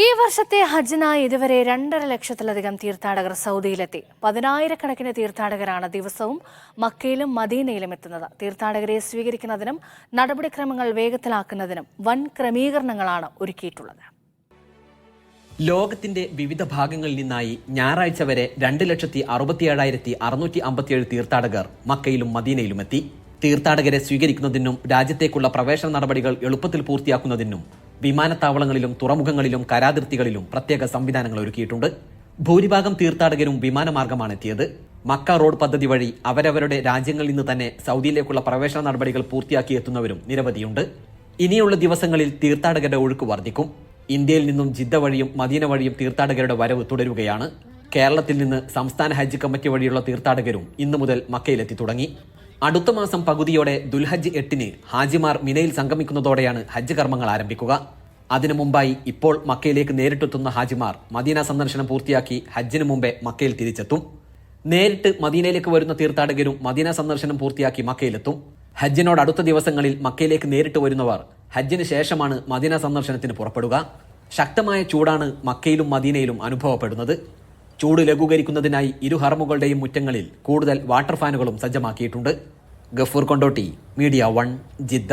ഈ വർഷത്തെ ഹജ്ജിനായി ഇതുവരെ 2.5 ലക്ഷത്തിലധികം തീർത്ഥാടകർ സൗദിയിലെത്തി. 10,000-കണക്കിന് തീർത്ഥാടകരാണ് ദിവസവും മക്കയിലും മദീനയിലും എത്തുന്നത്. തീർത്ഥാടകരെ സ്വീകരിക്കുന്നതിനും നടപടിക്രമങ്ങൾ വേഗത്തിലാക്കുന്നതിനും വൻ ക്രമീകരണങ്ങളാണ് ഒരുക്കിയിട്ടുള്ളത്. ലോകത്തിന്റെ വിവിധ ഭാഗങ്ങളിൽ നിന്നായി ഞായറാഴ്ച വരെ 2,67,657 തീർത്ഥാടകർ മക്കയിലും മദീനയിലും എത്തി. തീർത്ഥാടകരെ സ്വീകരിക്കുന്നതിനും രാജ്യത്തേക്കുള്ള പ്രവേശന നടപടികൾ എളുപ്പത്തിൽ പൂർത്തിയാക്കുന്നതിനും വിമാനത്താവളങ്ങളിലും തുറമുഖങ്ങളിലും കരാതിർത്തികളിലും പ്രത്യേക സംവിധാനങ്ങൾ ഒരുക്കിയിട്ടുണ്ട്. ഭൂരിഭാഗം തീർത്ഥാടകരും വിമാനമാർഗമാണ് എത്തിയത്. മക്ക റോഡ് പദ്ധതി വഴി അവരവരുടെ രാജ്യങ്ങളിൽ നിന്ന് തന്നെ സൗദിയിലേക്കുള്ള പ്രവേശന നടപടികൾ പൂർത്തിയാക്കി എത്തുന്നവരും നിരവധിയുണ്ട്. ഇനിയുള്ള ദിവസങ്ങളിൽ തീർത്ഥാടകരുടെ ഒഴുക്ക് വർദ്ധിക്കും. ഇന്ത്യയിൽ നിന്നും ജിദ്ദ വഴിയും മദീന വഴിയും തീർത്ഥാടകരുടെ വരവ് തുടരുകയാണ്. കേരളത്തിൽ നിന്ന് സംസ്ഥാന ഹജ്ജ് കമ്മിറ്റി വഴിയുള്ള തീർത്ഥാടകരും ഇന്നു മുതൽ മക്കയിലെത്തി തുടങ്ങി. അടുത്ത മാസം പകുതിയോടെ ദുൽഹജ്ജ് 8-ന് ഹാജിമാർ മിനയിൽ സംഗമിക്കുന്നതോടെയാണ് ഹജ്ജ് കർമ്മങ്ങൾ ആരംഭിക്കുക. അതിനു മുമ്പായി ഇപ്പോൾ മക്കയിലേക്ക് നേരിട്ടെത്തുന്ന ഹാജിമാർ മദീന സന്ദർശനം പൂർത്തിയാക്കി ഹജ്ജിന് മുമ്പേ മക്കയിൽ തിരിച്ചെത്തും. നേരിട്ട് മദീനയിലേക്ക് വരുന്ന തീർത്ഥാടകരും മദീന സന്ദർശനം പൂർത്തിയാക്കി മക്കയിലെത്തും. ഹജ്ജിനോട് അടുത്ത ദിവസങ്ങളിൽ മക്കയിലേക്ക് നേരിട്ട് വരുന്നവർ ഹജ്ജിന് ശേഷമാണ് മദീന സന്ദർശനത്തിന് പുറപ്പെടുക. ശക്തമായ ചൂടാണ് മക്കയിലും മദീനയിലും അനുഭവപ്പെടുന്നത്. ചൂട് ലഘൂകരിക്കുന്നതിനായി ഇരു ഹറമുകളുടെയും മുറ്റങ്ങളിൽ കൂടുതൽ വാട്ടർ ഫാനുകളും സജ്ജമാക്കിയിട്ടുണ്ട്. Gafoor Kondotty, media 1, Jeddah.